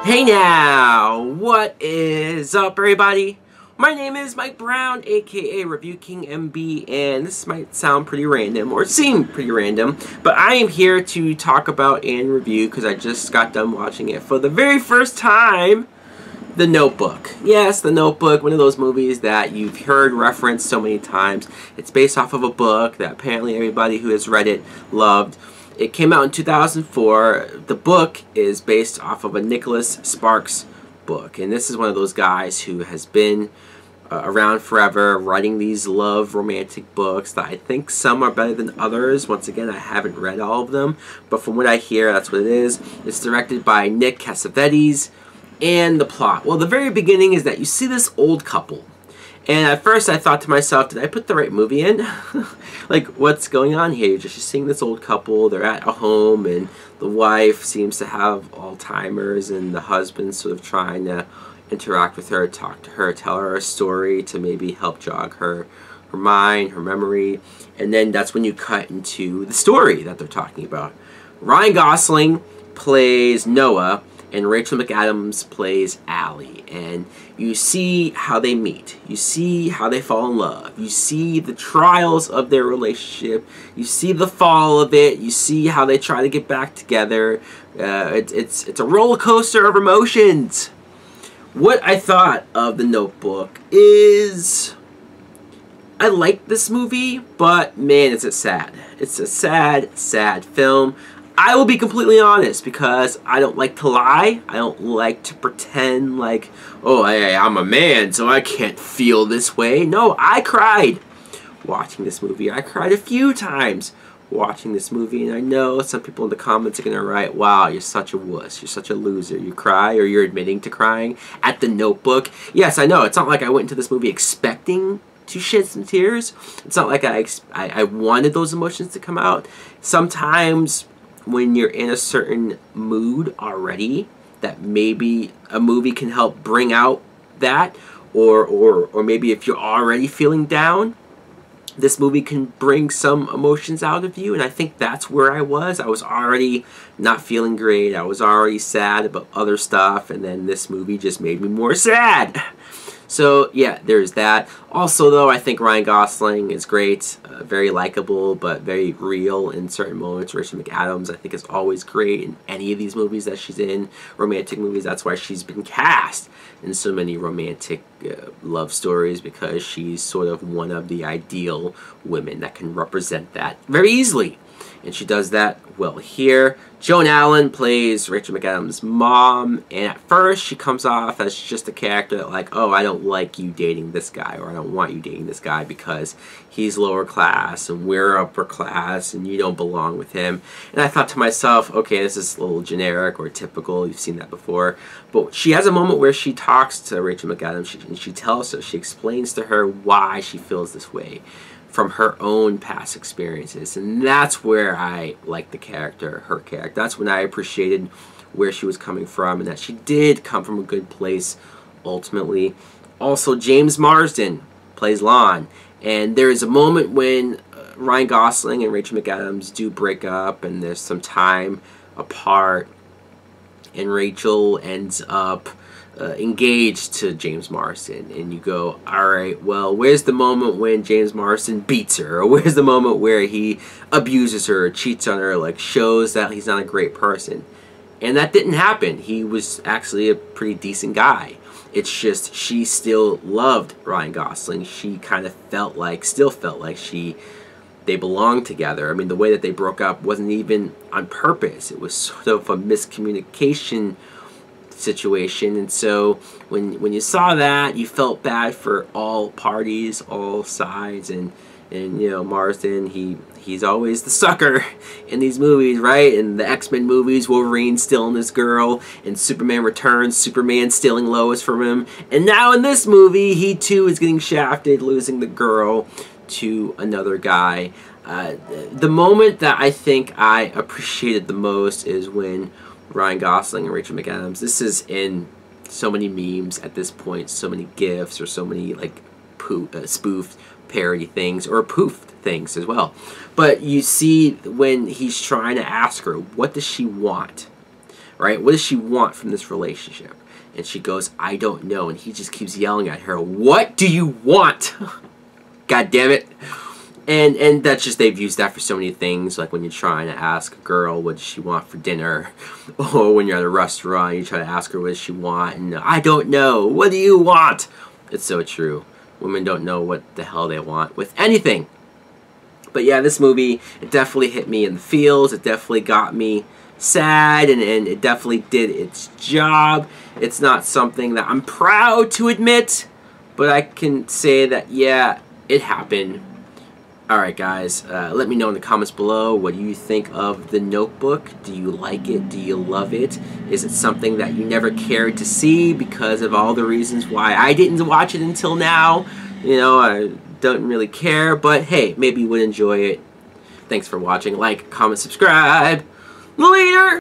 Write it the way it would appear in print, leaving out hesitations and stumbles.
Hey now, what is up everybody? My name is Mike Brown, aka Review King MB, and this might sound pretty random, or seem pretty random, but I am here to talk about and review, because I just got done watching it for the very first time, The Notebook. Yes, The Notebook, one of those movies that you've heard referenced so many times. It's based off of a book that apparently everybody who has read it loved. It came out in 2004. The book is based off of a Nicholas Sparks book. And this is one of those guys who has been around forever writing these love romantic books that I think some are better than others. Once again, I haven't read all of them. But from what I hear, that's what it is. It's directed by Nick Cassavetes. And the plot. Well, the very beginning is that you see this old couple. And at first I thought to myself, did I put the right movie in? Like, what's going on here? You're just seeing this old couple, they're at a home, and the wife seems to have Alzheimer's, and the husband's sort of trying to interact with her, talk to her, tell her a story to maybe help jog her mind, her memory. And then that's when you cut into the story that they're talking about. Ryan Gosling plays Noah, and Rachel McAdams plays Allie, and you see how they meet. You see how they fall in love. You see the trials of their relationship. You see the fall of it. You see how they try to get back together. It's a roller coaster of emotions. What I thought of The Notebook is, I like this movie, but man, is it sad. It's a sad, sad film. I will be completely honest, because I don't like to lie. I don't like to pretend like, oh, I'm a man, so I can't feel this way. No, I cried watching this movie. I cried a few times watching this movie, and I know some people in the comments are going to write, wow, you're such a wuss. You're such a loser. You cry, or you're admitting to crying at The Notebook. Yes, I know. It's not like I went into this movie expecting to shed some tears. It's not like I wanted those emotions to come out. Sometimes when you're in a certain mood already, that maybe a movie can help bring out that, or maybe if you're already feeling down, this movie can bring some emotions out of you. And I think that's where I was. I was already not feeling great. I was already sad about other stuff, and then this movie just made me more sad. So yeah, there's that. Also though, I think Ryan Gosling is great, very likable, but very real in certain moments. Rachel McAdams, I think, is always great in any of these movies that she's in, romantic movies. That's why she's been cast in so many romantic love stories, because she's sort of one of the ideal women that can represent that very easily. And she does that well here. Joan Allen plays Rachel McAdams' mom, and at first she comes off as just a character that, like, oh, I don't like you dating this guy, or I don't want you dating this guy because he's lower class and we're upper class and you don't belong with him. And I thought to myself, okay, this is a little generic or typical, you've seen that before. But she has a moment where she talks to Rachel McAdams, and she tells her, she explains to her why she feels this way from her own past experiences. And that's where I liked the character, her character. That's when I appreciated where she was coming from, and that she did come from a good place ultimately. Also, James Marsden plays Lon, and there is a moment when Ryan Gosling and Rachel McAdams do break up, and there's some time apart, and Rachel ends up engaged to James Marsden, and you go, alright, well, where's the moment when James Marsden beats her, or where's the moment where he abuses her, or cheats on her, like shows that he's not a great person? And that didn't happen. He was actually a pretty decent guy. It's just she still loved Ryan Gosling. She kind of still felt like they belonged together. I mean, the way that they broke up wasn't even on purpose. It was sort of a miscommunication situation. And so when you saw that, you felt bad for all parties, all sides, and you know, Marsden, he's always the sucker in these movies, right? In the X-Men movies, Wolverine's stealing this girl, and Superman Returns, Superman stealing Lois from him, and now in this movie, he too is getting shafted, losing the girl to another guy. The moment that I think I appreciated the most is when Ryan Gosling and Rachel McAdams, this is in so many memes at this point, so many GIFs, or so many like spoofed parody things, or poofed things as well. But you see when he's trying to ask her, what does she want? right? What does she want from this relationship? And she goes, I don't know. And he just keeps yelling at her, what do you want? God damn it. And that's just, they've used that for so many things, like when you're trying to ask a girl what does she want for dinner, or when you're at a restaurant, you try to ask her what does she want, and I don't know, what do you want? It's so true. Women don't know what the hell they want with anything. But yeah, this movie, it definitely hit me in the feels, it definitely got me sad, and it definitely did its job. It's not something that I'm proud to admit, but I can say that, yeah, it happened. Alright guys, let me know in the comments below, what do you think of The Notebook? Do you like it? Do you love it? Is it something that you never cared to see because of all the reasons why I didn't watch it until now? You know, I don't really care, but hey, maybe you would enjoy it. Thanks for watching. Like, comment, subscribe. Later!